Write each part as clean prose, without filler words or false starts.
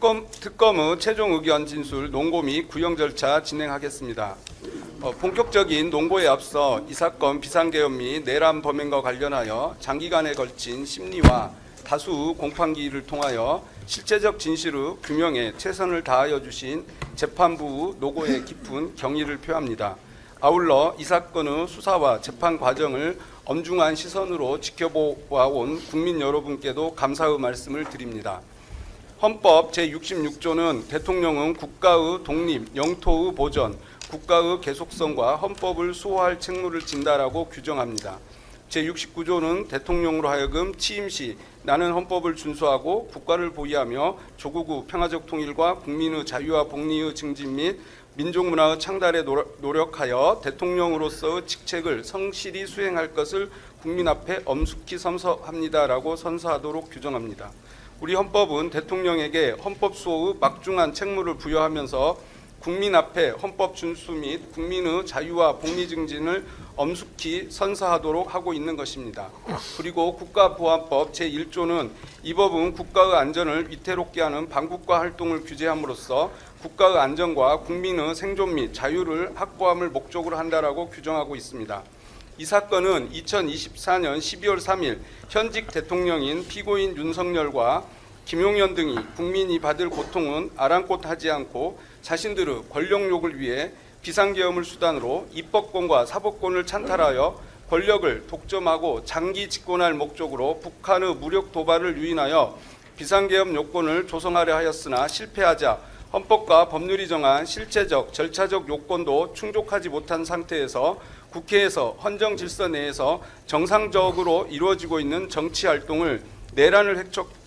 특검의 최종 의견 진술 논고 및 구형 절차 진행하겠습니다. 본격적인 논고에 앞서 이 사건 비상계엄 및 내란 범행과 관련하여 장기간에 걸친 심리와 다수 공판기를 통하여 실체적 진실의 규명에 최선을 다하여 주신 재판부 노고에 깊은 경의를 표합니다. 아울러 이 사건의 수사와 재판 과정을 엄중한 시선으로 지켜보아온 국민 여러분께도 감사의 말씀을 드립니다. 헌법 제66조는 대통령은 국가의 독립, 영토의 보전, 국가의 계속성과 헌법을 수호할 책무를 진다라고 규정합니다. 제69조는 대통령으로 하여금 취임 시 나는 헌법을 준수하고 국가를 보위하며 조국의 평화적 통일과 국민의 자유와 복리의 증진 및 민족문화의 창달에 노력하여 대통령으로서의 직책을 성실히 수행할 것을 국민 앞에 엄숙히 선서합니다라고 선서하도록 규정합니다. 우리 헌법은 대통령에게 헌법 수호의 막중한 책무를 부여하면서 국민 앞에 헌법 준수 및 국민의 자유와 복리 증진을 엄숙히 선서하도록 하고 있는 것입니다. 그리고 국가보안법 제1조는 이 법은 국가의 안전을 위태롭게 하는 반국가 활동을 규제함으로써 국가의 안전과 국민의 생존 및 자유를 확보함을 목적으로 한다라고 규정하고 있습니다. 이 사건은 2024년 12월 3일 현직 대통령인 피고인 윤석열과 김용현 등이 국민이 받을 고통은 아랑곳하지 않고 자신들의 권력욕을 위해 비상계엄을 수단으로 입법권과 사법권을 찬탈하여 권력을 독점하고 장기 집권할 목적으로 북한의 무력 도발을 유인하여 비상계엄 요건을 조성하려 하였으나 실패하자 헌법과 법률이 정한 실체적, 절차적 요건도 충족하지 못한 상태에서 국회에서 헌정 질서 내에서 정상적으로 이루어지고 있는 정치 활동을 내란을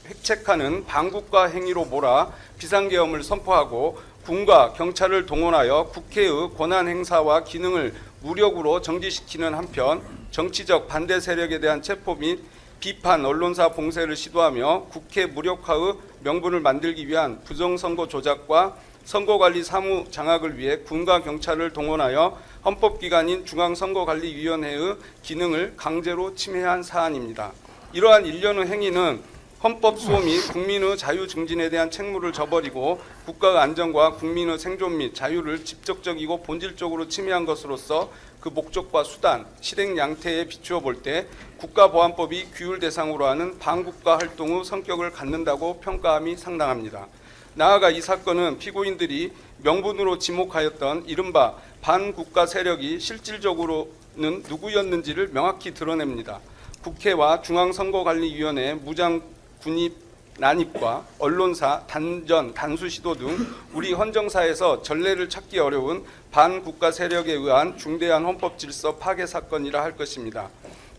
획책하는 반국가 행위로 몰아 비상계엄을 선포하고 군과 경찰을 동원하여 국회의 권한 행사와 기능을 무력으로 정지시키는 한편 정치적 반대 세력에 대한 체포 및 비판 언론사 봉쇄를 시도하며 국회 무력화의 명분을 만들기 위한 부정선거 조작과 선거관리 사무 장악을 위해 군과 경찰을 동원하여 헌법기관인 중앙선거관리위원회의 기능을 강제로 침해한 사안입니다. 이러한 일련의 행위는 헌법 수호 및 국민의 자유 증진에 대한 책무를 저버리고 국가의 안전과 국민의 생존 및 자유를 직접적이고 본질적으로 침해한 것으로서 그 목적과 수단, 실행 양태에 비추어 볼 때 국가보안법이 규율 대상으로 하는 반국가 활동의 성격을 갖는다고 평가함이 상당합니다. 나아가 이 사건은 피고인들이 명분으로 지목하였던 이른바 반국가 세력이 실질적으로는 누구였는지를 명확히 드러냅니다. 국회와 중앙선거관리위원회 무장 군입 난입과 언론사 단전 단수 시도 등 우리 헌정사에서 전례를 찾기 어려운 반국가 세력에 의한 중대한 헌법 질서 파괴 사건이라 할 것입니다.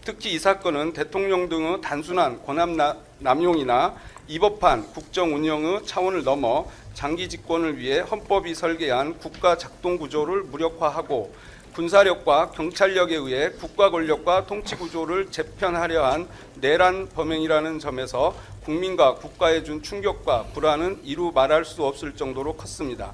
특히 이 사건은 대통령 등의 단순한 권한 남용이나 입법한 국정 운영의 차원을 넘어 장기 집권을 위해 헌법이 설계한 국가 작동 구조를 무력화하고 군사력과 경찰력에 의해 국가 권력과 통치 구조를 재편하려 한 내란 범행이라는 점에서 국민과 국가에 준 충격과 불안은 이루 말할 수 없을 정도로 컸습니다.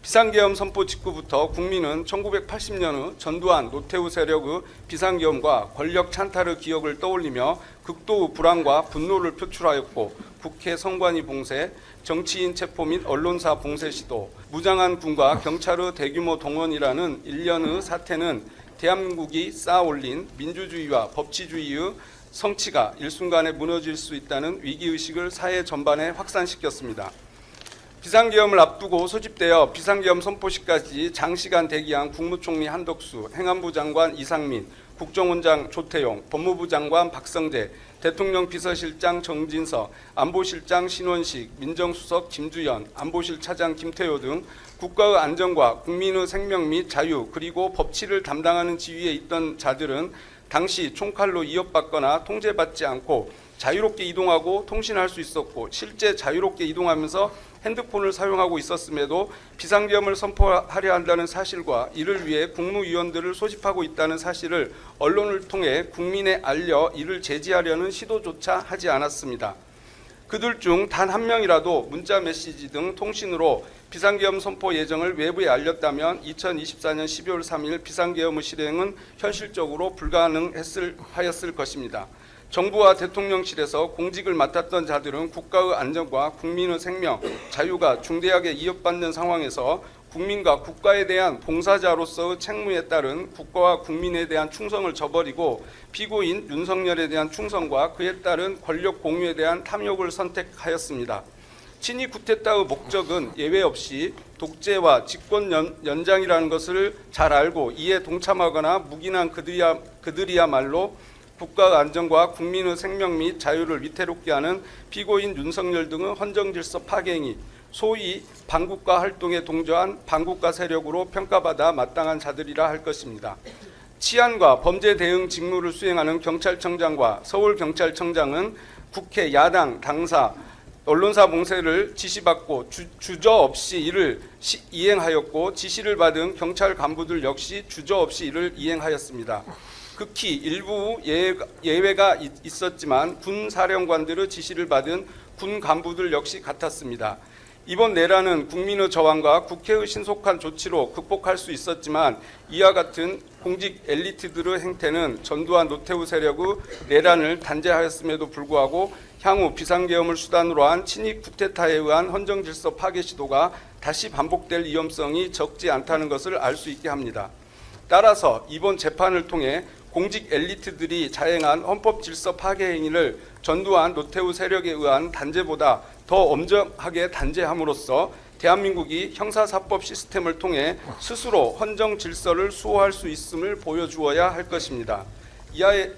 비상계엄 선포 직후부터 국민은 1980년의 전두환, 노태우 세력의 비상계엄과 권력 찬탈의 기억을 떠올리며 극도의 불안과 분노를 표출하였고 국회 선관위 봉쇄, 정치인 체포 및 언론사 봉쇄 시도, 무장한 군과 경찰의 대규모 동원이라는 일련의 사태는 대한민국이 쌓아올린 민주주의와 법치주의의 성취가 일순간에 무너질 수 있다는 위기의식을 사회 전반에 확산시켰습니다. 비상계엄을 앞두고 소집되어 비상계엄 선포시까지 장시간 대기한 국무총리 한덕수, 행안부 장관 이상민, 국정원장 조태용, 법무부 장관 박성재, 대통령 비서실장 정진석, 안보실장 신원식, 민정수석 김주연, 안보실 차장 김태효 등 국가의 안전과 국민의 생명 및 자유 그리고 법치를 담당하는 지위에 있던 자들은 당시 총칼로 위협받거나 통제받지 않고 자유롭게 이동하고 통신할 수 있었고 실제 자유롭게 이동하면서 핸드폰을 사용하고 있었음에도 비상계엄을 선포하려 한다는 사실과 이를 위해 국무위원들을 소집하고 있다는 사실을 언론을 통해 국민에 알려 이를 제지하려는 시도조차 하지 않았습니다. 그들 중 단 한 명이라도 문자 메시지 등 통신으로 비상계엄 선포 예정을 외부에 알렸다면 2024년 12월 3일 비상계엄의 실행은 현실적으로 불가능하였을 것입니다. 정부와 대통령실에서 공직을 맡았던 자들은 국가의 안전과 국민의 생명, 자유가 중대하게 위협받는 상황에서 국민과 국가에 대한 봉사자로서의 책무에 따른 국가와 국민에 대한 충성을 저버리고 피고인 윤석열에 대한 충성과 그에 따른 권력 공유에 대한 탐욕을 선택하였습니다. 친위 쿠데타의 목적은 예외 없이 독재와 집권 연장이라는 것을 잘 알고 이에 동참하거나 묵인한 그들이야말로 국가 안전과 국민의 생명 및 자유를 위태롭게 하는 피고인 윤석열 등의 헌정질서 파괴행위, 소위 반국가 활동에 동조한 반국가 세력으로 평가받아 마땅한 자들이라 할 것입니다. 치안과 범죄 대응 직무를 수행하는 경찰청장과 서울경찰청장은 국회 야당 당사 언론사 봉쇄를 지시받고 주저없이 이를 이행하였고 지시를 받은 경찰 간부들 역시 주저없이 이를 이행하였습니다. 극히 일부 예외가 있었지만 군 사령관들의 지시를 받은 군 간부들 역시 같았습니다. 이번 내란은 국민의 저항과 국회의 신속한 조치로 극복할 수 있었지만 이와 같은 공직 엘리트들의 행태는 전두환 노태우 세력의 내란을 단죄하였음에도 불구하고 향후 비상계엄을 수단으로 한 친위 쿠데타에 의한 헌정질서 파괴 시도가 다시 반복될 위험성이 적지 않다는 것을 알 수 있게 합니다. 따라서 이번 재판을 통해 공직 엘리트들이 자행한 헌법질서 파괴 행위를 전두환 노태우 세력에 의한 단죄보다 더 엄정하게 단죄함으로써 대한민국이 형사사법 시스템을 통해 스스로 헌정질서를 수호할 수 있음을 보여주어야 할 것입니다.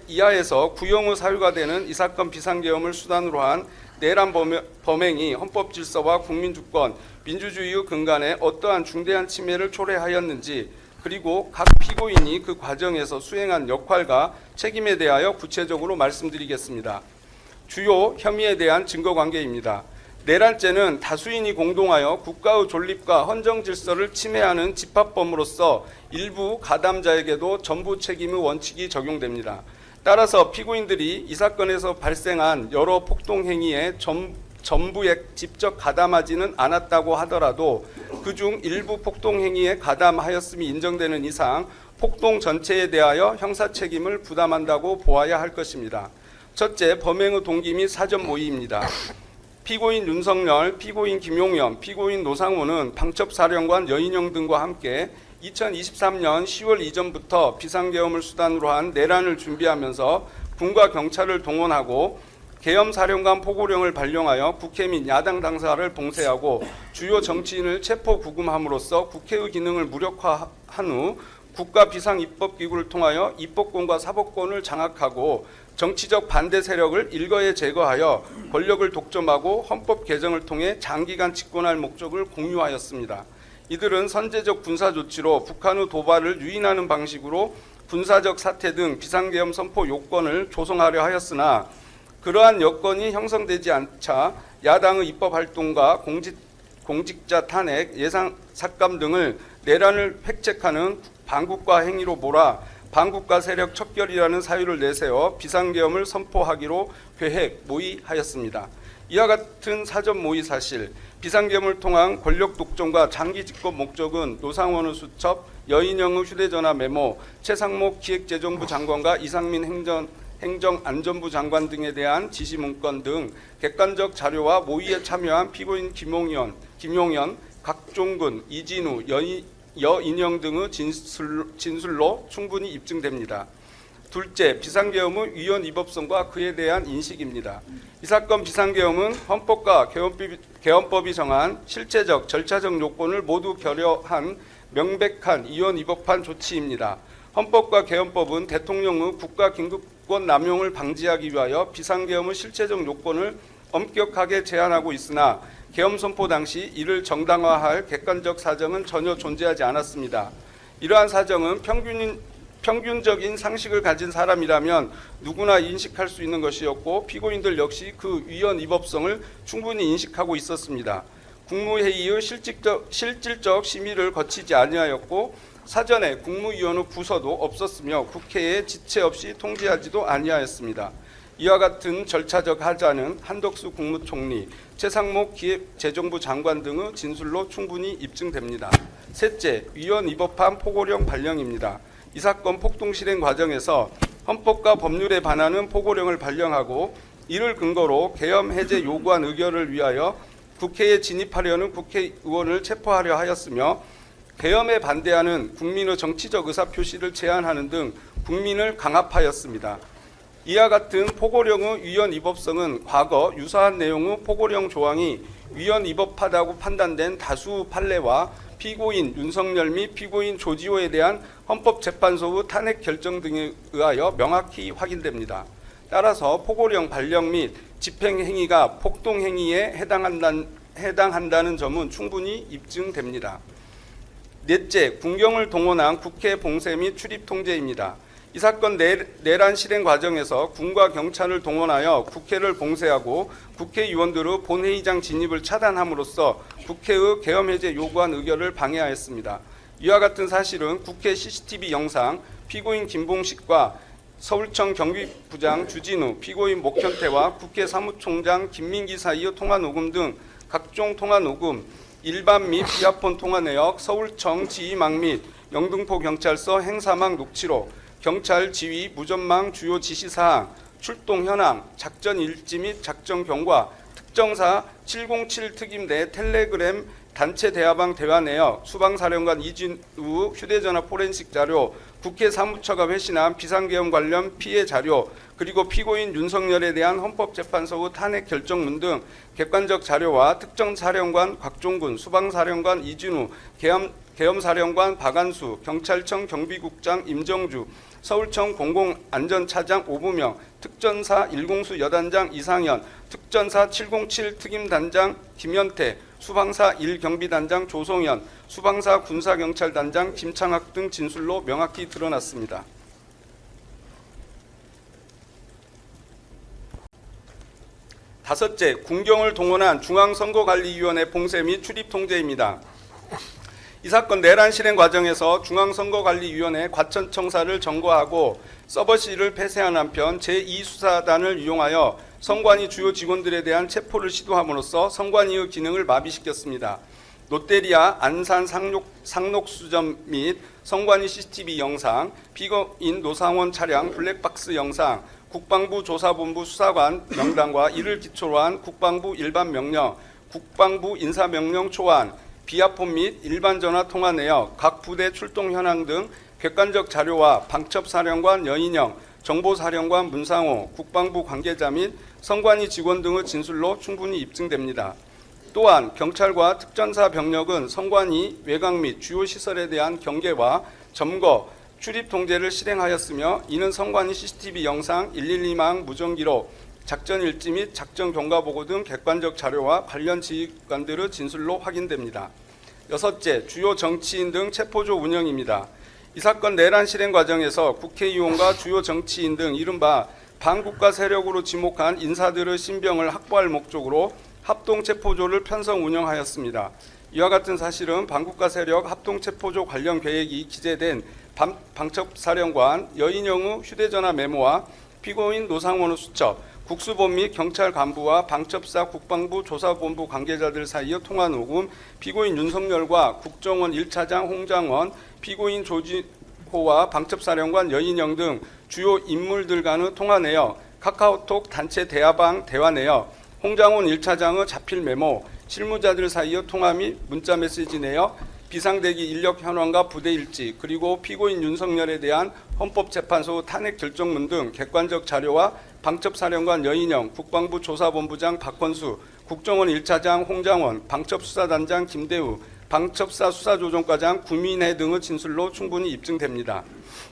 이하에서 구형의 사유가 되는 이 사건 비상계엄을 수단으로 한 내란 범행이 헌법질서와 국민주권, 민주주의의 근간에 어떠한 중대한 침해를 초래하였는지 그리고 각 피고인이 그 과정에서 수행한 역할과 책임에 대하여 구체적으로 말씀드리겠습니다. 주요 혐의에 대한 증거관계입니다. 내란죄는 다수인이 공동하여 국가의 존립과 헌정질서를 침해하는 집합범으로서 일부 가담자에게도 전부 책임의 원칙이 적용됩니다. 따라서 피고인들이 이 사건에서 발생한 여러 폭동행위에 전부에 직접 가담하지는 않았다고 하더라도 그중 일부 폭동행위에 가담하였음이 인정되는 이상 폭동 전체에 대하여 형사책임을 부담한다고 보아야 할 것입니다. 첫째, 범행의 동기 및 사전 모의입니다. 피고인 윤석열, 피고인 김용현, 피고인 노상호는 방첩사령관 여인영 등과 함께 2023년 10월 이전부터 비상계엄을 수단으로 한 내란을 준비하면서 군과 경찰을 동원하고 계엄사령관 포고령을 발령하여 국회 및 야당 당사를 봉쇄하고 주요 정치인을 체포 구금함으로써 국회의 기능을 무력화한 후 국가 비상입법기구를 통하여 입법권과 사법권을 장악하고 정치적 반대 세력을 일거에 제거하여 권력을 독점하고 헌법 개정을 통해 장기간 집권할 목적을 공유하였습니다. 이들은 선제적 군사 조치로 북한의 도발을 유인하는 방식으로 군사적 사태 등 비상계엄 선포 요건을 조성하려 하였으나 그러한 여건이 형성되지 않자 야당의 입법활동과 공직자 탄핵, 예상 삭감 등을 내란을 획책하는 반국가 행위로 몰아 반국가 세력 척결이라는 사유를 내세워 비상계엄을 선포하기로 계획, 모의하였습니다. 이와 같은 사전 모의 사실, 비상계엄을 통한 권력 독점과 장기 집권 목적은 노상원의 수첩, 여인영의 휴대전화 메모, 최상목 기획재정부 장관과 이상민 행정안전부 장관 등에 대한 지시 문건 등 객관적 자료와 모의에 참여한 피고인 김용현, 각종근, 이진우, 여인영 등의 진술로 충분히 입증됩니다. 둘째, 비상계엄의 위헌 위법성과 그에 대한 인식입니다. 이 사건 비상계엄은 헌법과 계엄법이 정한 실체적, 절차적 요건을 모두 결여한 명백한 위헌 위법한 조치입니다. 헌법과 계엄법은 대통령의 국가긴급권 남용을 방지하기 위하여 비상계엄의 실체적 요건을 엄격하게 제한하고 있으나 계엄 선포 당시 이를 정당화할 객관적 사정은 전혀 존재하지 않았습니다. 이러한 사정은 평균적인 상식을 가진 사람이라면 누구나 인식할 수 있는 것이었고 피고인들 역시 그 위헌 위법성을 충분히 인식하고 있었습니다. 국무회의의 실질적 심의를 거치지 아니하였고 사전에 국무위원의 부서도 없었으며 국회에 지체 없이 통지하지도 아니하였습니다. 이와 같은 절차적 하자는 한덕수 국무총리, 최상목 기획재정부 장관 등의 진술로 충분히 입증됩니다. 셋째, 위헌 위법한 포고령 발령입니다. 이 사건 폭동 실행 과정에서 헌법과 법률에 반하는 포고령을 발령하고 이를 근거로 계엄 해제 요구안 의결을 위하여 국회에 진입하려는 국회의원을 체포하려 하였으며 계엄에 반대하는 국민의 정치적 의사표시를 제한하는 등 국민을 강압하였습니다. 이와 같은 포고령의 위헌 위법성은 과거 유사한 내용의 포고령 조항이 위헌 위법하다고 판단된 다수 판례와 피고인 윤석열 및 피고인 조지호에 대한 헌법재판소의 탄핵 결정 등에 의하여 명확히 확인됩니다. 따라서 포고령 발령 및 집행 행위가 폭동 행위에 해당한다는 점은 충분히 입증됩니다. 넷째, 군경을 동원한 국회 봉쇄 및 출입 통제입니다. 이 사건 내란 실행 과정에서 군과 경찰을 동원하여 국회를 봉쇄하고 국회의원들의 본회의장 진입을 차단함으로써 국회의 계엄 해제 요구안 의결을 방해하였습니다. 이와 같은 사실은 국회 CCTV 영상, 피고인 김봉식과 서울청 경비부장 주진우, 피고인 목현태와 국회 사무총장 김민기 사이의 통화 녹음 등 각종 통화 녹음, 일반 및 비아폰 통화 내역, 서울청 지휘망 및 영등포 경찰서 행사망 녹취록, 경찰 지휘 무전망 주요 지시사항, 출동 현황, 작전 일지 및 작전 경과, 특정사 707 특임 내 텔레그램 단체 대화방 대화 내역, 수방사령관 이진우 휴대전화 포렌식 자료, 국회 사무처가 회신한 비상계엄 관련 피해 자료, 그리고 피고인 윤석열에 대한 헌법재판소의 탄핵 결정문 등 객관적 자료와 특정 사령관 곽종근, 수방사령관 이진우, 계엄사령관 박안수, 경찰청 경비국장 임정주, 서울청 공공안전차장 오부명, 특전사 1공수 여단장 이상현, 특전사 707 특임단장 김현태, 수방사 1경비단장 조성현, 수방사 군사경찰단장 김창학 등 진술로 명확히 드러났습니다. 다섯째, 군경을 동원한 중앙선거관리위원회 봉쇄 및 출입 통제입니다. 이 사건 내란 실행 과정에서 중앙선거관리위원회 과천청사를 점거하고 서버실을 폐쇄한 한편 제2수사단을 이용하여 선관위 주요 직원들에 대한 체포를 시도함으로써 선관위의 기능을 마비시켰습니다. 롯데리아 안산 상록수점 및 선관위 CCTV 영상, 피고인 노상원 차량 블랙박스 영상, 국방부 조사본부 수사관 명단과 이를 기초로 한 국방부 일반 명령, 국방부 인사명령 초안, 비아폰 및 일반 전화 통화 내역, 각 부대 출동 현황 등 객관적 자료와 방첩사령관 여인영, 정보사령관 문상호, 국방부 관계자 및 선관위 직원 등의 진술로 충분히 입증됩니다. 또한 경찰과 특전사 병력은 선관위 외곽 및 주요 시설에 대한 경계와 점거, 출입 통제를 실행하였으며 이는 선관위 CCTV 영상, 112망 무전기록, 작전 일지 및 작전 경과보고 등 객관적 자료와 관련 지휘관들의 진술로 확인됩니다. 여섯째, 주요 정치인 등 체포조 운영입니다. 이 사건 내란 실행 과정에서 국회의원과 주요 정치인 등 이른바 반국가 세력으로 지목한 인사들의 신병을 확보할 목적으로 합동체포조를 편성 운영하였습니다. 이와 같은 사실은 반국가 세력 합동체포조 관련 계획이 기재된 방첩사령관 여인영의 휴대전화 메모와 피고인 노상원의 수첩, 국수본 및 경찰 간부와 방첩사 국방부 조사본부 관계자들 사이의 통화 녹음, 피고인 윤석열과 국정원 1차장 홍장원, 피고인 조지호와 방첩사령관 여인영 등 주요 인물들 간의 통화 내역, 카카오톡 단체 대화방 대화 내역, 홍장원 1차장의 자필 메모, 실무자들 사이의 통화 및 문자 메시지 내역, 비상대기 인력 현황과 부대 일지, 그리고 피고인 윤석열에 대한 헌법재판소 탄핵 결정문 등 객관적 자료와 방첩사령관 여인영, 국방부 조사본부장 박헌수, 국정원 1차장 홍장원, 방첩수사단장 김대우, 방첩사 수사조정과장 구민혜 등의 진술로 충분히 입증됩니다.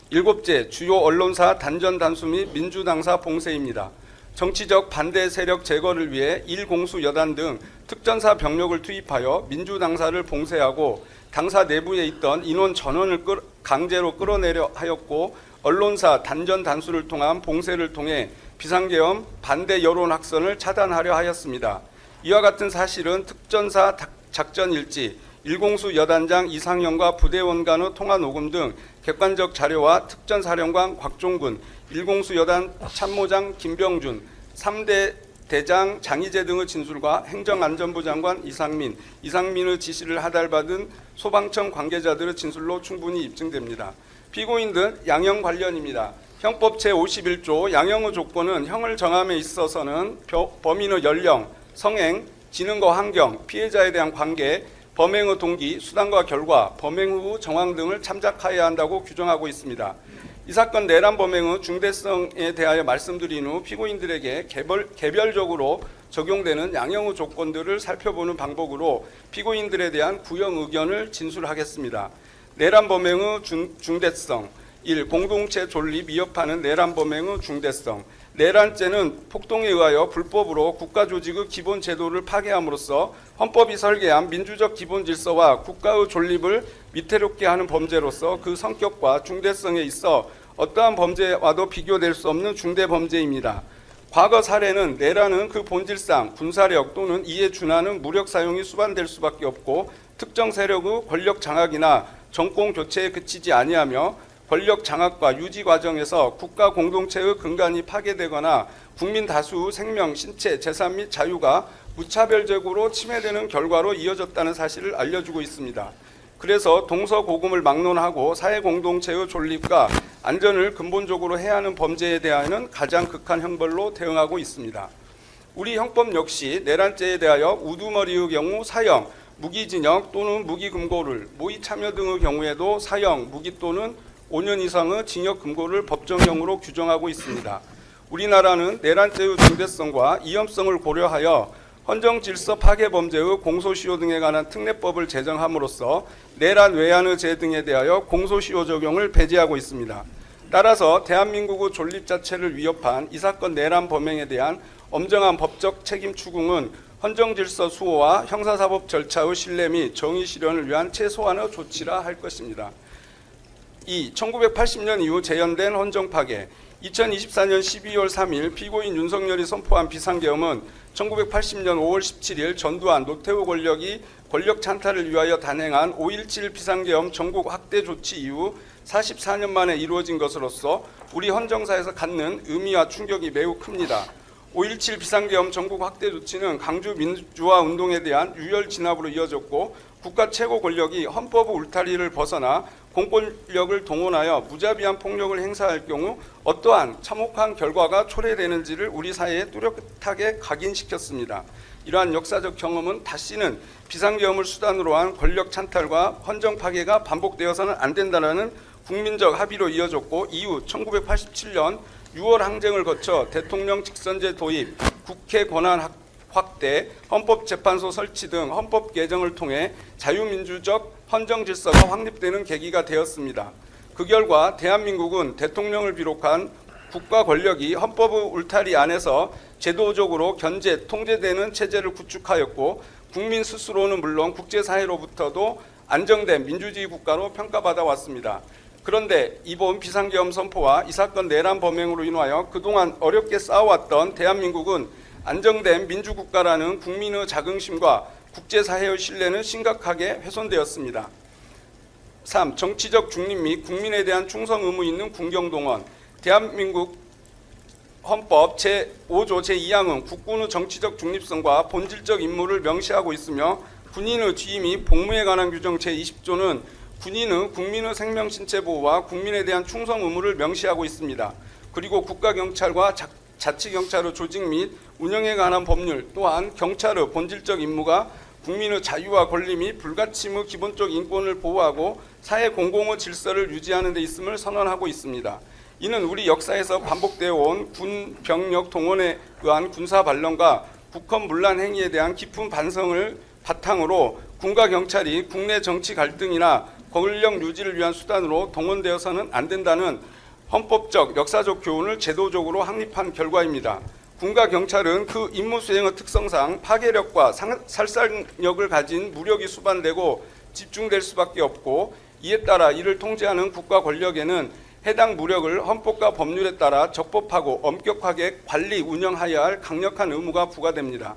일곱째, 주요 언론사 단전 단수 및 민주당사 봉쇄입니다. 정치적 반대 세력 제거를 위해 1공수 여단 등 특전사 병력을 투입하여 민주당사를 봉쇄하고 당사 내부에 있던 인원 전원을 강제로 끌어내려 하였고 언론사 단전 단수를 통한 봉쇄를 통해 비상계엄 반대 여론 확산을 차단하려 하였습니다. 이와 같은 사실은 특전사 작전 일지, 1공수 여단장 이상현과 부대원 간의 통화 녹음 등 객관적 자료와 특전사령관 곽종근, 1공수 여단 참모장 김병준, 3대 대장 장희재 등의 진술과 행정안전부 장관 이상민의 지시를 하달받은 소방청 관계자들의 진술로 충분히 입증됩니다. 피고인들 양형 관련입니다. 형법 제51조 양형의 조건은 형을 정함에 있어서는 범인의 연령, 성행, 지능과 환경, 피해자에 대한 관계, 범행의 동기, 수단과 결과, 범행 후 정황 등을 참작하여야 한다고 규정하고 있습니다. 이 사건 내란 범행의 중대성에 대하여 말씀드린 후 피고인들에게 개별적으로 적용되는 양형의 조건들을 살펴보는 방법으로 피고인들에 대한 구형 의견을 진술하겠습니다. 내란 범행의 중대성 1. 공동체 존립 위협하는 내란 범행의 중대성. 내란죄는 폭동에 의하여 불법으로 국가조직의 기본 제도를 파괴함으로써 헌법이 설계한 민주적 기본 질서와 국가의 존립을 위태롭게 하는 범죄로서 그 성격과 중대성에 있어 어떠한 범죄와도 비교될 수 없는 중대 범죄입니다. 과거 사례는 내란은 그 본질상 군사력 또는 이에 준하는 무력 사용이 수반될 수밖에 없고 특정 세력의 권력 장악이나 정권 교체에 그치지 아니하며 권력 장악과 유지 과정에서 국가 공동체의 근간이 파괴되거나 국민 다수의 생명, 신체, 재산 및 자유가 무차별적으로 침해되는 결과로 이어졌다는 사실을 알려주고 있습니다. 그래서 동서고금을 막론하고 사회 공동체의 존립과 안전을 근본적으로 해하는 범죄에 대하여는 가장 극한 형벌로 대응하고 있습니다. 우리 형법 역시 내란죄에 대하여 우두머리의 경우 사형, 무기징역 또는 무기금고를, 모의 참여 등의 경우에도 사형, 무기 또는 5년 이상의 징역 금고를 법정형으로 규정하고 있습니다. 우리나라는 내란죄의 중대성과 위험성을 고려하여 헌정질서 파괴 범죄의 공소시효 등에 관한 특례법을 제정함으로써 내란 외환의 죄 등에 대하여 공소시효 적용을 배제하고 있습니다. 따라서 대한민국의 존립 자체를 위협한 이 사건 내란 범행에 대한 엄정한 법적 책임 추궁은 헌정질서 수호와 형사사법 절차의 신뢰 및 정의 실현을 위한 최소한의 조치라 할 것입니다. 2. 1980년 이후 재현된 헌정 파괴. 2024년 12월 3일 피고인 윤석열이 선포한 비상계엄은 1980년 5월 17일 전두환, 노태우 권력이 권력 찬탈을 위하여 단행한 5.17 비상계엄 전국 확대 조치 이후 44년 만에 이루어진 것으로서 우리 헌정사에서 갖는 의미와 충격이 매우 큽니다. 5.17 비상계엄 전국 확대 조치는 강주 민주화 운동에 대한 유혈 진압으로 이어졌고 국가 최고 권력이 헌법의 울타리를 벗어나 공권력을 동원하여 무자비한 폭력을 행사할 경우 어떠한 참혹한 결과가 초래되는지를 우리 사회에 뚜렷하게 각인시켰습니다. 이러한 역사적 경험은 다시는 비상계엄을 수단으로 한 권력 찬탈과 헌정 파괴가 반복되어서는 안 된다는 국민적 합의로 이어졌고 이후 1987년 6월 항쟁을 거쳐 대통령 직선제 도입, 국회 권한 확대, 헌법재판소 설치 등 헌법 개정을 통해 자유민주적 헌정 질서가 확립되는 계기가 되었습니다. 그 결과 대한민국은 대통령을 비롯한 국가 권력이 헌법의 울타리 안에서 제도적으로 견제, 통제되는 체제를 구축하였고 국민 스스로는 물론 국제사회로부터도 안정된 민주주의 국가로 평가받아 왔습니다. 그런데 이번 비상계엄 선포와 이 사건 내란 범행으로 인하여 그동안 어렵게 쌓아왔던 대한민국은 안정된 민주국가라는 국민의 자긍심과 국제사회의 신뢰는 심각하게 훼손되었습니다. 3. 정치적 중립 및 국민에 대한 충성 의무 있는 군경동원. 대한민국 헌법 제5조 제2항은 국군의 정치적 중립성과 본질적 임무를 명시하고 있으며 군인의 지휘 및 복무에 관한 규정 제20조는 군인은 국민의 생명 신체 보호와 국민에 대한 충성 의무를 명시하고 있습니다. 그리고 국가경찰과 자치경찰의 조직 및 운영에 관한 법률 또한 경찰의 본질적 임무가 국민의 자유와 권리 및 불가침의 기본적 인권을 보호하고 사회 공공의 질서를 유지하는 데 있음을 선언하고 있습니다. 이는 우리 역사에서 반복되어 온 군 병력 동원에 의한 군사 반론과 국헌 문란 행위에 대한 깊은 반성을 바탕으로 군과 경찰이 국내 정치 갈등이나 권력 유지를 위한 수단으로 동원되어서는 안 된다는 헌법적, 역사적 교훈을 제도적으로 확립한 결과입니다. 군과 경찰은 그 임무 수행의 특성상 파괴력과 살상력을 가진 무력이 수반되고 집중될 수밖에 없고 이에 따라 이를 통제하는 국가 권력에는 해당 무력을 헌법과 법률에 따라 적법하고 엄격하게 관리, 운영하여야 할 강력한 의무가 부과됩니다.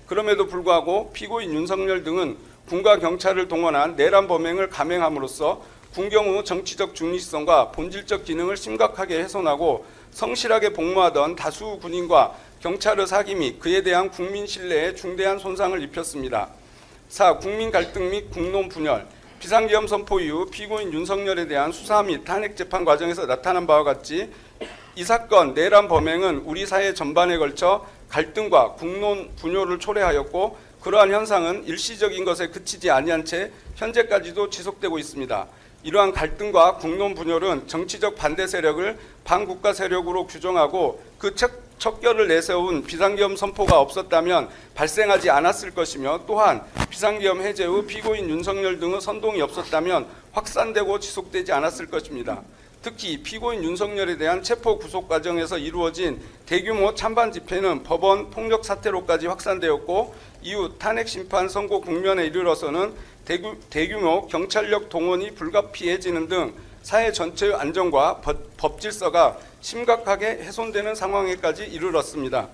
그럼에도 불구하고 피고인 윤석열 등은 군과 경찰을 동원한 내란 범행을 감행함으로써 군경의 정치적 중립성과 본질적 기능을 심각하게 훼손하고 성실하게 복무하던 다수 군인과 경찰의 사기 및 그에 대한 국민 신뢰에 중대한 손상을 입혔습니다. 4. 국민 갈등 및 국론 분열. 비상계엄 선포 이후 피고인 윤석열에 대한 수사 및 탄핵 재판 과정에서 나타난 바와 같이 이 사건 내란 범행은 우리 사회 전반에 걸쳐 갈등과 국론 분열을 초래하였고, 그러한 현상은 일시적인 것에 그치지 아니한 채 현재까지도 지속되고 있습니다. 이러한 갈등과 국론 분열은 정치적 반대 세력을 반국가 세력으로 규정하고 그 척결을 내세운 비상계엄 선포가 없었다면 발생하지 않았을 것이며, 또한 비상계엄 해제 후 피고인 윤석열 등의 선동이 없었다면 확산되고 지속되지 않았을 것입니다. 특히 피고인 윤석열에 대한 체포 구속 과정에서 이루어진 대규모 찬반 집회는 법원 폭력 사태로까지 확산되었고, 이후 탄핵 심판 선고 국면에 이르러서는 대규모 경찰력 동원이 불가피해지는 등 사회 전체의 안정과 법 질서가 심각하게 훼손되는 상황에까지 이르렀습니다.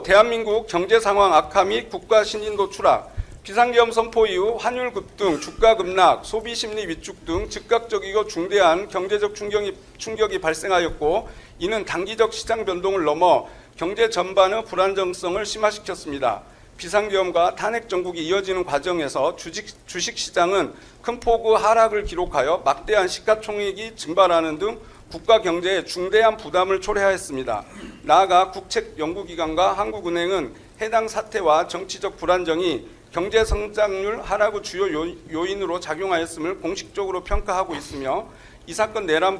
대한민국 경제 상황 악화 및 국가 신인도 추락, 비상계엄 선포 이후 환율 급등, 주가 급락, 소비 심리 위축 등 즉각적이고 중대한 경제적 충격이 발생하였고, 이는 단기적 시장 변동을 넘어 경제 전반의 불안정성을 심화시켰습니다. 비상계엄과 탄핵 정국이 이어지는 과정에서 주식시장은 큰 폭의 하락을 기록하여 막대한 시가총액이 증발하는 등 국가 경제에 중대한 부담을 초래하였습니다. 나아가 국책연구기관과 한국은행은 해당 사태와 정치적 불안정이 경제 성장률 하락의 주요 요인으로 작용하였음을 공식적으로 평가하고 있으며, 이 사건 내란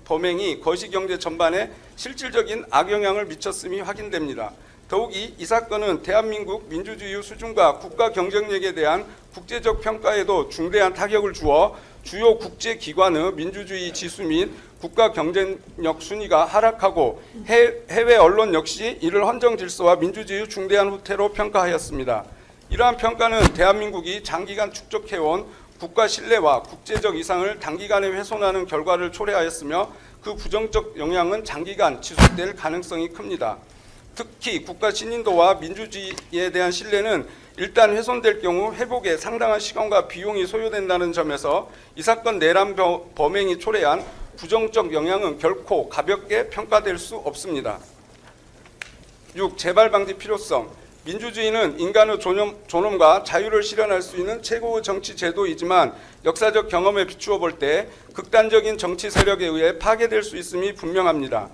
범행이 거시경제 전반에 실질적인 악영향을 미쳤음이 확인됩니다. 더욱이 이 사건은 대한민국 민주주의 수준과 국가 경쟁력에 대한 국제적 평가에도 중대한 타격을 주어 주요 국제기관의 민주주의 지수 및 국가 경쟁력 순위가 하락하고, 해외 언론 역시 이를 헌정 질서와 민주주의의 중대한 후퇴로 평가하였습니다. 이러한 평가는 대한민국이 장기간 축적해온 국가 신뢰와 국제적 이상을 단기간에 훼손하는 결과를 초래하였으며, 그 부정적 영향은 장기간 지속될 가능성이 큽니다. 특히 국가 신인도와 민주주의에 대한 신뢰는 일단 훼손될 경우 회복에 상당한 시간과 비용이 소요된다는 점에서 이 사건 내란 범행이 초래한 부정적 영향은 결코 가볍게 평가될 수 없습니다. 6. 재발 방지 필요성. 민주주의는 인간의 존엄과 자유를 실현할 수 있는 최고의 정치 제도이지만, 역사적 경험에 비추어 볼 때 극단적인 정치 세력에 의해 파괴될 수 있음이 분명합니다.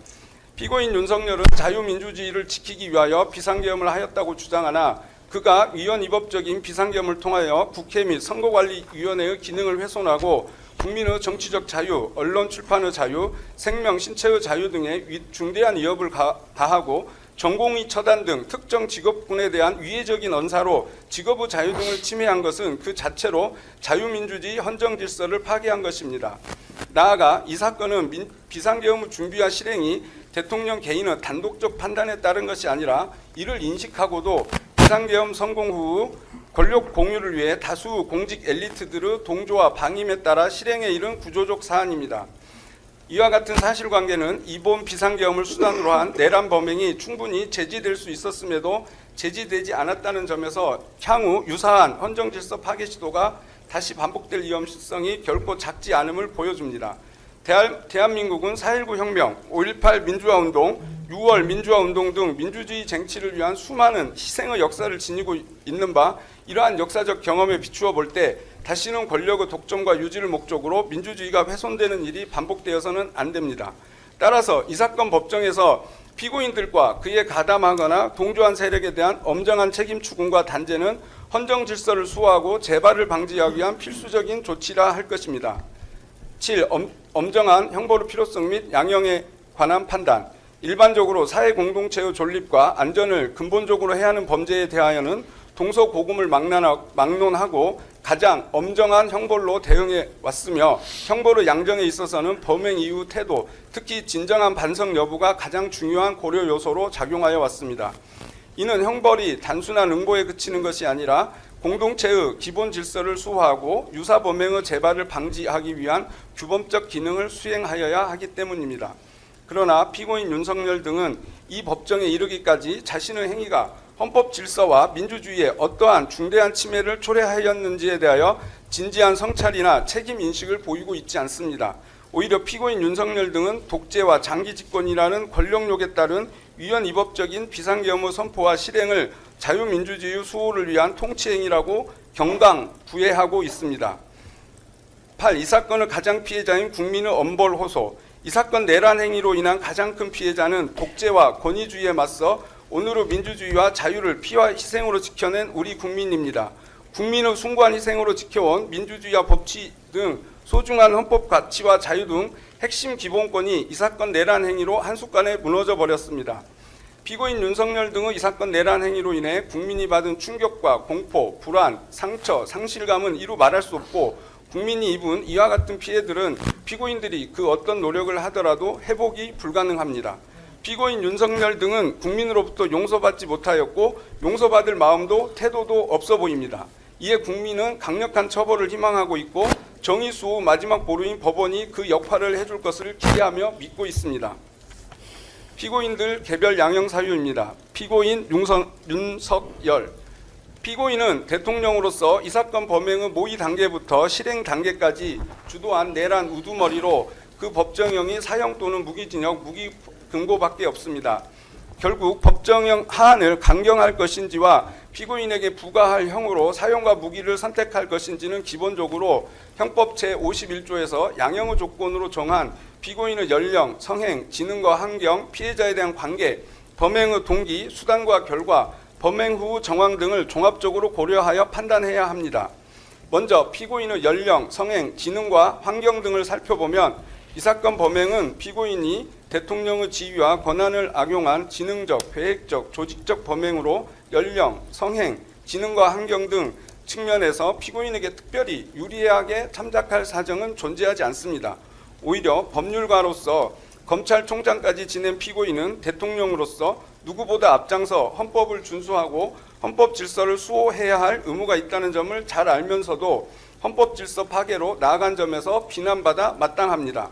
피고인 윤석열은 자유민주주의를 지키기 위하여 비상계엄을 하였다고 주장하나, 그가 위헌위법적인 비상계엄을 통하여 국회 및 선거관리위원회의 기능을 훼손하고 국민의 정치적 자유, 언론 출판의 자유, 생명, 신체의 자유 등에 중대한 위협을 가하고 전공의 처단 등 특정 직업군에 대한 위해적인 언사로 직업의 자유 등을 침해한 것은 그 자체로 자유민주주의 헌정 질서를 파괴한 것입니다. 나아가 이 사건은 비상계엄의 준비와 실행이 대통령 개인의 단독적 판단에 따른 것이 아니라, 이를 인식하고도 비상계엄 성공 후 권력 공유를 위해 다수 공직 엘리트들의 동조와 방임에 따라 실행에 이른 구조적 사안입니다. 이와 같은 사실관계는 이번 비상계엄을 수단으로 한 내란 범행이 충분히 제지될 수 있었음에도 제지되지 않았다는 점에서 향후 유사한 헌정질서 파괴 시도가 다시 반복될 위험성이 결코 작지 않음을 보여줍니다. 대한민국은 4.19 혁명, 5.18 민주화운동, 6월 민주화운동 등 민주주의 쟁취를 위한 수많은 희생의 역사를 지니고 있는 바, 이러한 역사적 경험에 비추어 볼 때 다시는 권력의 독점과 유지를 목적으로 민주주의가 훼손되는 일이 반복되어서는 안 됩니다. 따라서 이 사건 법정에서 피고인들과 그에 가담하거나 동조한 세력에 대한 엄정한 책임 추궁과 단죄는 헌정 질서를 수호하고 재발을 방지하기 위한 필수적인 조치라 할 것입니다. 7. 엄정한 형벌의 필요성 및 양형에 관한 판단. 일반적으로 사회 공동체의 존립과 안전을 근본적으로 해하는 범죄에 대하여는 동서고금을 막론하고 가장 엄정한 형벌로 대응해 왔으며, 형벌의 양정에 있어서는 범행 이후 태도, 특히 진정한 반성 여부가 가장 중요한 고려 요소로 작용하여 왔습니다. 이는 형벌이 단순한 응보에 그치는 것이 아니라 공동체의 기본 질서를 수호하고 유사 범행의 재발을 방지하기 위한 규범적 기능을 수행하여야 하기 때문입니다. 그러나 피고인 윤석열 등은 이 법정에 이르기까지 자신의 행위가 헌법 질서와 민주주의에 어떠한 중대한 침해를 초래하였는지에 대하여 진지한 성찰이나 책임 인식을 보이고 있지 않습니다. 오히려 피고인 윤석열 등은 독재와 장기 집권이라는 권력욕에 따른 위헌위법적인 비상계엄의 선포와 실행을 자유민주주의 수호를 위한 통치행위라고 경강 부회하고 있습니다. 8. 이 사건의 가장 피해자인 국민의 엄벌 호소. 이 사건 내란 행위로 인한 가장 큰 피해자는 독재와 권위주의에 맞서 오늘의 민주주의와 자유를 피와 희생으로 지켜낸 우리 국민입니다. 국민의 숭고한 희생으로 지켜온 민주주의와 법치 등 소중한 헌법 가치와 자유 등 핵심 기본권이 이 사건 내란 행위로 한순간에 무너져 버렸습니다. 피고인 윤석열 등의 이 사건 내란 행위로 인해 국민이 받은 충격과 공포, 불안, 상처, 상실감은 이루 말할 수 없고 국민이 입은 이와 같은 피해들은 피고인들이 그 어떤 노력을 하더라도 회복이 불가능합니다. 피고인 윤석열 등은 국민으로부터 용서받지 못하였고 용서받을 마음도 태도도 없어 보입니다. 이에 국민은 강력한 처벌을 희망하고 있고 정의 수호 마지막 보루인 법원이 그 역할을 해줄 것을 기대하며 믿고 있습니다. 피고인들 개별 양형 사유입니다. 피고인 윤석열. 피고인은 대통령으로서 이 사건 범행의 모의 단계부터 실행 단계까지 주도한 내란 우두머리로 그 법정형이 사형 또는 무기징역, 무기금고밖에 없습니다. 결국 법정형 하한을 강경할 것인지와 피고인에게 부과할 형으로 사형과 무기를 선택할 것인지는 기본적으로 형법 제51조에서 양형의 조건으로 정한 피고인의 연령, 성행, 지능과 환경, 피해자에 대한 관계, 범행의 동기, 수단과 결과, 범행 후 정황 등을 종합적으로 고려하여 판단해야 합니다. 먼저 피고인의 연령, 성행, 지능과 환경 등을 살펴보면 이 사건 범행은 피고인이 대통령의 지위와 권한을 악용한 지능적, 계획적, 조직적 범행으로 연령, 성행, 지능과 환경 등 측면에서 피고인에게 특별히 유리하게 참작할 사정은 존재하지 않습니다. 오히려 법률가로서 검찰총장까지 지낸 피고인은 대통령으로서 누구보다 앞장서 헌법을 준수하고 헌법 질서를 수호해야 할 의무가 있다는 점을 잘 알면서도 헌법 질서 파괴로 나아간 점에서 비난받아 마땅합니다.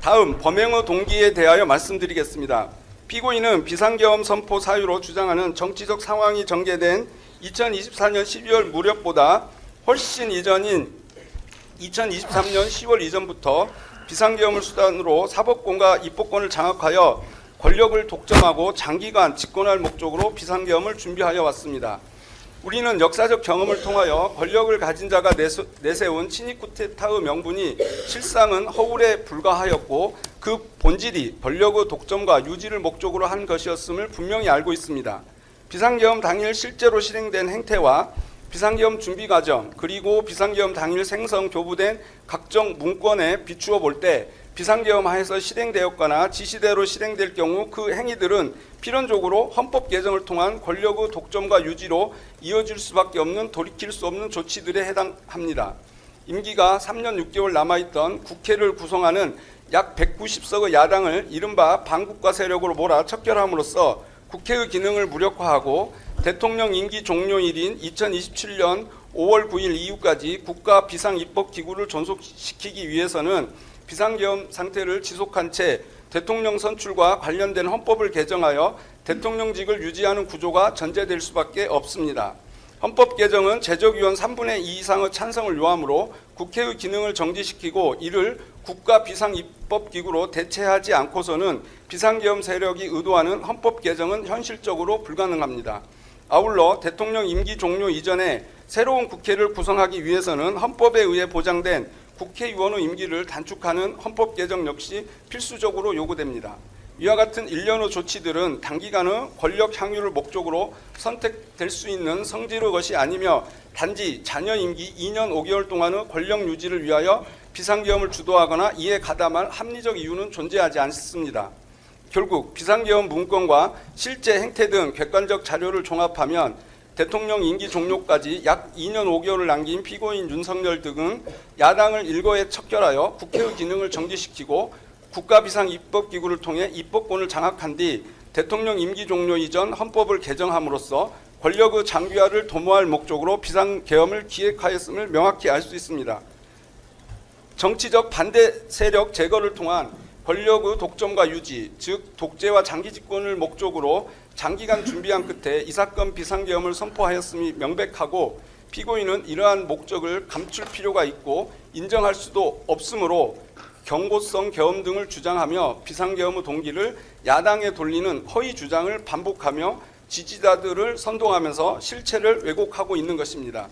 다음 범행의 동기에 대하여 말씀드리겠습니다. 피고인은 비상계엄 선포 사유로 주장하는 정치적 상황이 전개된 2024년 12월 무렵보다 훨씬 이전인 2023년 10월 이전부터 비상계엄을 수단으로 사법권과 입법권을 장악하여 권력을 독점하고 장기간 집권할 목적으로 비상계엄을 준비하여 왔습니다. 우리는 역사적 경험을 통하여 권력을 가진 자가 내세운 친위 쿠데타의 명분이 실상은 허울에 불과하였고 그 본질이 권력의 독점과 유지를 목적으로 한 것이었음을 분명히 알고 있습니다. 비상계엄 당일 실제로 실행된 행태와 비상계엄 준비 과정 그리고 비상계엄 당일 생성 교부된 각종 문건에 비추어 볼 때 비상계엄 하에서 실행되었거나 지시대로 실행될 경우 그 행위들은 필연적으로 헌법 개정을 통한 권력의 독점과 유지로 이어질 수밖에 없는 돌이킬 수 없는 조치들에 해당합니다. 임기가 3년 6개월 남아있던 국회를 구성하는 약 190석의 야당을 이른바 반국가 세력으로 몰아 척결함으로써 국회의 기능을 무력화하고 대통령 임기 종료일인 2027년 5월 9일 이후까지 국가 비상입법기구를 존속시키기 위해서는 비상계엄 상태를 지속한 채 대통령 선출과 관련된 헌법을 개정하여 대통령직을 유지하는 구조가 전제될 수밖에 없습니다. 헌법 개정은 제적위원 3분의 2 이상의 찬성을 요하므로 국회의 기능을 정지시키고 이를 국가 비상입법기구로 대체하지 않고서는 비상계엄 세력이 의도하는 헌법 개정은 현실적으로 불가능합니다. 아울러 대통령 임기 종료 이전에 새로운 국회를 구성하기 위해서는 헌법에 의해 보장된 국회의원의 임기를 단축하는 헌법 개정 역시 필수적으로 요구됩니다. 이와 같은 일련의 조치들은 단기간의 권력 향유를 목적으로 선택될 수 있는 성질의 것이 아니며 단지 자녀 임기 2년 5개월 동안의 권력 유지를 위하여 비상계엄을 주도하거나 이에 가담할 합리적 이유는 존재하지 않습니다. 결국 비상계엄 문건과 실제 행태 등 객관적 자료를 종합하면 대통령 임기 종료까지 약 2년 5개월을 남긴 피고인 윤석열 등은 야당을 일거에 척결하여 국회의 기능을 정지시키고 국가비상입법기구를 통해 입법권을 장악한 뒤 대통령 임기 종료 이전 헌법을 개정함으로써 권력의 장기화를 도모할 목적으로 비상계엄을 기획하였음을 명확히 알 수 있습니다. 정치적 반대 세력 제거를 통한 권력의 독점과 유지, 즉 독재와 장기 집권을 목적으로 장기간 준비한 끝에 이 사건 비상계엄을 선포하였음이 명백하고 피고인은 이러한 목적을 감출 필요가 있고 인정할 수도 없으므로 경고성 계엄 등을 주장하며 비상계엄의 동기를 야당에 돌리는 허위 주장을 반복하며 지지자들을 선동하면서 실체를 왜곡하고 있는 것입니다.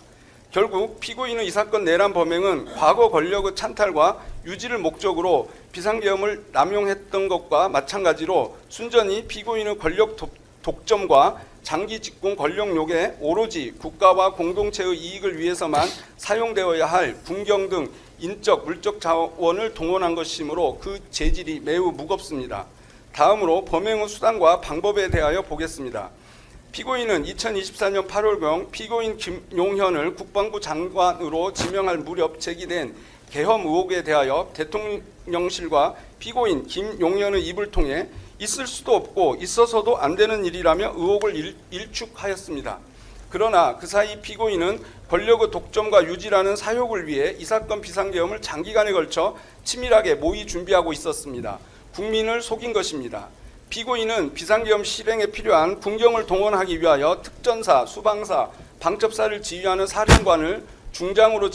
결국 피고인의 이 사건 내란 범행은 과거 권력의 찬탈과 유지를 목적으로 비상계엄을 남용했던 것과 마찬가지로 순전히 피고인의 권력 독점과 장기 집권 권력욕에 오로지 국가와 공동체의 이익을 위해서만 사용되어야 할 군경 등 인적, 물적 자원을 동원한 것이므로 그 재질이 매우 무겁습니다. 다음으로 범행의 수단과 방법에 대하여 보겠습니다. 피고인은 2024년 8월경 피고인 김용현을 국방부 장관으로 지명할 무렵 제기된 계엄 의혹에 대하여 대통령실과 피고인 김용현의 입을 통해 있을 수도 없고 있어서도 안 되는 일이라며 의혹을 일축하였습니다. 그러나 그 사이 피고인은 권력의 독점과 유지라는 사욕을 위해 이 사건 비상계엄을 장기간에 걸쳐 치밀하게 모의 준비하고 있었습니다. 국민을 속인 것입니다. 피고인은 비상계엄 실행에 필요한 군경을 동원하기 위하여 특전사, 수방사, 방첩사를 지휘하는 사령관을 중장으로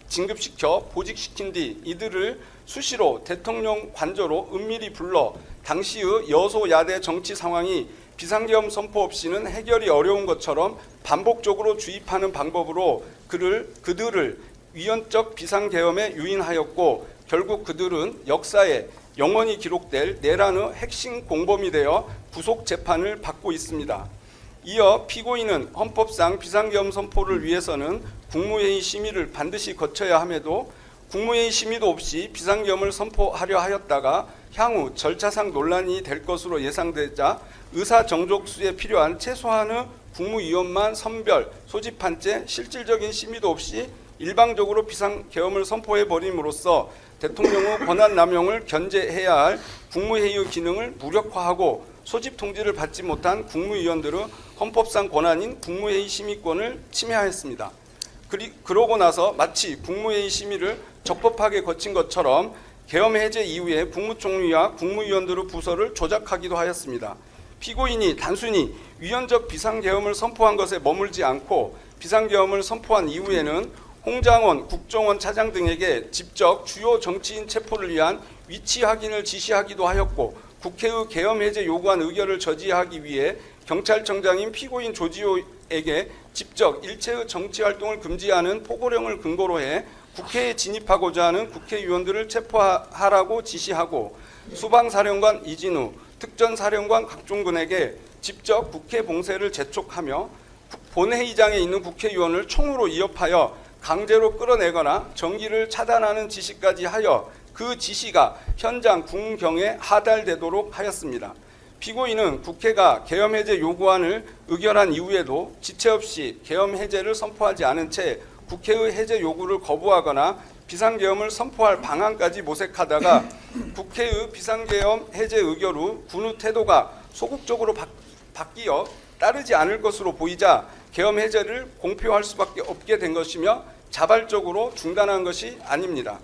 진급시켜 보직시킨 뒤 이들을 수시로 대통령 관저로 은밀히 불러 당시의 여소야대 정치 상황이 비상계엄 선포 없이는 해결이 어려운 것처럼 반복적으로 주입하는 방법으로 그들을 위헌적 비상계엄에 유인하였고 결국 그들은 역사에 영원히 기록될 내란의 핵심 공범이 되어 구속 재판을 받고 있습니다. 이어 피고인은 헌법상 비상계엄 선포를 위해서는 국무회의 심의를 반드시 거쳐야 함에도 국무회의 심의도 없이 비상계엄을 선포하려 하였다가 향후 절차상 논란이 될 것으로 예상되자 의사정족수에 필요한 최소한의 국무위원만 선별, 소집한 채 실질적인 심의도 없이 일방적으로 비상계엄을 선포해버림으로써 대통령의 권한남용을 견제해야 할 국무회의의 기능을 무력화하고 소집 통지를 받지 못한 국무위원들의 헌법상 권한인 국무회의 심의권을 침해하였습니다. 그러고 나서 마치 국무회의 심의를 적법하게 거친 것처럼 계엄 해제 이후에 국무총리와 국무위원들의 부서를 조작하기도 하였습니다. 피고인이 단순히 위헌적 비상계엄을 선포한 것에 머물지 않고 비상계엄을 선포한 이후에는 홍장원 국정원 차장 등에게 직접 주요 정치인 체포를 위한 위치 확인을 지시하기도 하였고 국회의 계엄 해제 요구안 의결을 저지하기 위해 경찰청장인 피고인 조지호에게 직접 일체의 정치활동을 금지하는 포고령을 근거로 해 국회에 진입하고자 하는 국회의원들을 체포하라고 지시하고 수방사령관 이진우, 특전사령관 각종군에게 직접 국회 봉쇄를 재촉하며 본회의장에 있는 국회의원을 총으로 위협하여 강제로 끌어내거나 전기를 차단하는 지시까지 하여 그 지시가 현장 군경에 하달되도록 하였습니다. 피고인은 국회가 계엄 해제 요구안을 의결한 이후에도 지체 없이 계엄 해제를 선포하지 않은 채 국회의 해제 요구를 거부하거나 비상계엄을 선포할 방안까지 모색하다가 국회의 비상계엄 해제 의결 후 군의 태도가 소극적으로 바뀌어 따르지 않을 것으로 보이자 계엄 해제를 공표할 수밖에 없게 된 것이며 자발적으로 중단한 것이 아닙니다.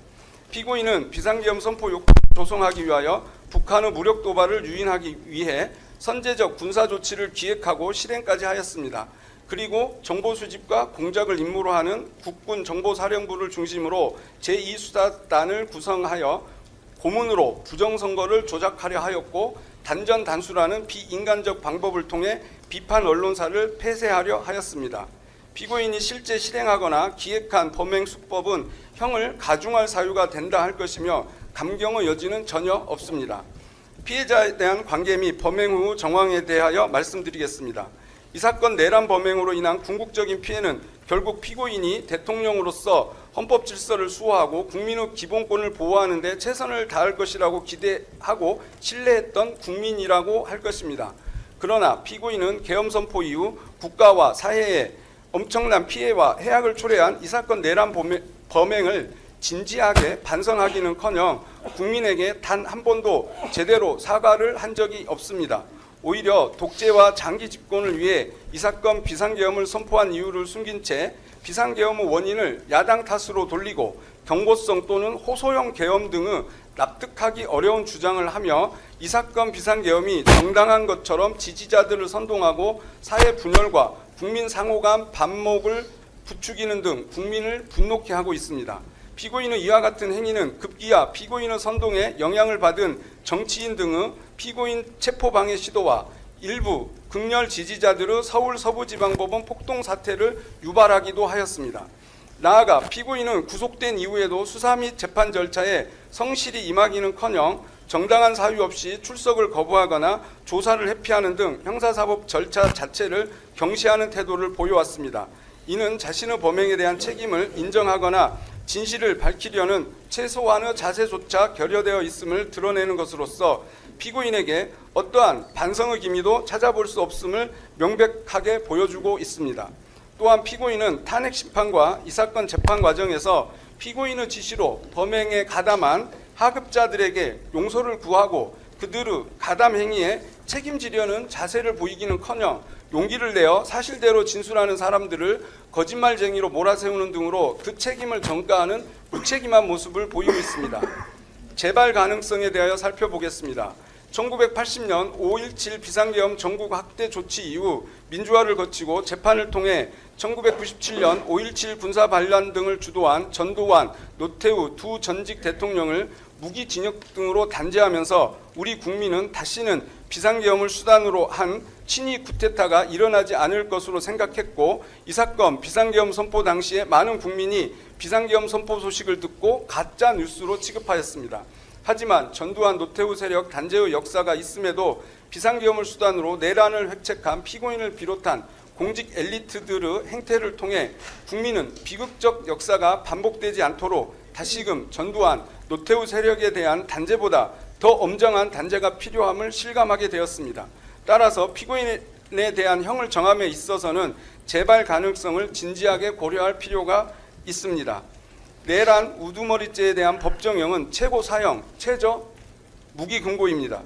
피고인은 비상계엄 선포 요구를 조성하기 위하여 북한의 무력 도발을 유인하기 위해 선제적 군사 조치를 기획하고 실행까지 하였습니다. 그리고 정보 수집과 공작을 임무로 하는 국군 정보사령부를 중심으로 제2수사단을 구성하여 고문으로 부정선거를 조작하려 하였고 단전단수라는 비인간적 방법을 통해 비판 언론사를 폐쇄하려 하였습니다. 피고인이 실제 실행하거나 기획한 범행 수법은 형을 가중할 사유가 된다 할 것이며 감경의 여지는 전혀 없습니다. 피해자에 대한 관계 및 범행 후 정황에 대하여 말씀드리겠습니다. 이 사건 내란 범행으로 인한 궁극적인 피해는 결국 피고인이 대통령으로서 헌법 질서를 수호하고 국민의 기본권을 보호하는 데 최선을 다할 것이라고 기대하고 신뢰했던 국민이라고 할 것입니다. 그러나 피고인은 계엄 선포 이후 국가와 사회에 엄청난 피해와 해악을 초래한 이 사건 내란 범행을 진지하게 반성하기는커녕 국민에게 단 한 번도 제대로 사과를 한 적이 없습니다. 오히려 독재와 장기 집권을 위해 이 사건 비상계엄을 선포한 이유를 숨긴 채 비상계엄의 원인을 야당 탓으로 돌리고 경고성 또는 호소형 계엄 등의 납득하기 어려운 주장을 하며 이 사건 비상계엄이 정당한 것처럼 지지자들을 선동하고 사회 분열과 국민 상호간 반목을 부추기는 등 국민을 분노케 하고 있습니다. 피고인의 이와 같은 행위는 급기야 피고인의 선동에 영향을 받은 정치인 등의 피고인 체포방해 시도와 일부 극렬 지지자들의 서울 서부지방법원 폭동 사태를 유발하기도 하였습니다. 나아가 피고인은 구속된 이후에도 수사 및 재판 절차에 성실히 임하기는커녕 정당한 사유 없이 출석을 거부하거나 조사를 회피하는 등 형사사법 절차 자체를 경시하는 태도를 보여왔습니다. 이는 자신의 범행에 대한 책임을 인정하거나 진실을 밝히려는 최소한의 자세조차 결여되어 있음을 드러내는 것으로서 피고인에게 어떠한 반성의 기미도 찾아볼 수 없음을 명백하게 보여주고 있습니다. 또한 피고인은 탄핵 심판과 이 사건 재판 과정에서 피고인의 지시로 범행에 가담한 하급자들에게 용서를 구하고 그들의 가담 행위에 책임지려는 자세를 보이기는커녕 용기를 내어 사실대로 진술하는 사람들을 거짓말쟁이로 몰아세우는 등으로 그 책임을 전가하는 무책임한 모습을 보이고 있습니다. 재발 가능성에 대하여 살펴보겠습니다. 1980년 5.17 비상계엄 전국 확대 조치 이후 민주화를 거치고 재판을 통해 1997년 5.17 군사 반란 등을 주도한 전두환, 노태우 두 전직 대통령을 무기징역 등으로 단죄하면서 우리 국민은 다시는 비상계엄을 수단으로 한 친위 쿠데타가 일어나지 않을 것으로 생각했고 이 사건 비상계엄 선포 당시에 많은 국민이 비상계엄 선포 소식을 듣고 가짜 뉴스로 취급하였습니다. 하지만 전두환 노태우 세력 단죄의 역사가 있음에도 비상계엄을 수단으로 내란을 획책한 피고인을 비롯한 공직 엘리트들의 행태를 통해 국민은 비극적 역사가 반복되지 않도록 다시금 전두환 노태우 세력에 대한 단죄보다 더 엄정한 단죄가 필요함을 실감하게 되었습니다. 따라서 피고인에 대한 형을 정함에 있어서는 재발 가능성을 진지하게 고려할 필요가 있습니다. 내란 우두머리죄에 대한 법정형은 최고 사형, 최저 무기금고입니다.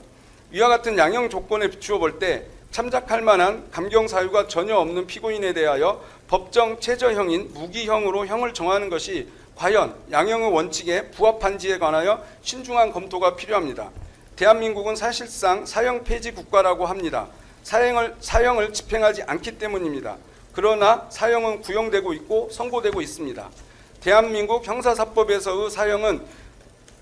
이와 같은 양형 조건에 비추어 볼 때 참작할 만한 감경 사유가 전혀 없는 피고인에 대하여 법정 최저형인 무기형으로 형을 정하는 것이 과연 양형의 원칙에 부합한지에 관하여 신중한 검토가 필요합니다. 대한민국은 사실상 사형 폐지 국가라고 합니다. 사형을 집행하지 않기 때문입니다. 그러나 사형은 구형되고 있고 선고되고 있습니다. 대한민국 형사사법에서의 사형은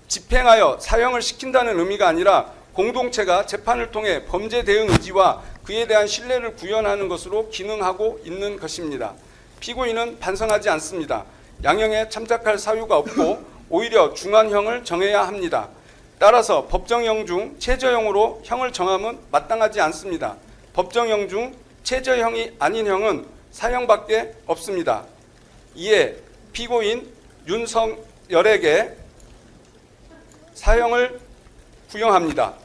집행하여 사형을 시킨다는 의미가 아니라 공동체가 재판을 통해 범죄 대응 의지와 그에 대한 신뢰를 구현하는 것으로 기능하고 있는 것입니다. 피고인은 반성하지 않습니다. 양형에 참작할 사유가 없고 오히려 중한형을 정해야 합니다. 따라서 법정형 중 최저형으로 형을 정함은 마땅하지 않습니다. 법정형 중 최저형이 아닌 형은 사형밖에 없습니다. 이에 피고인 윤석열에게 사형을 구형합니다.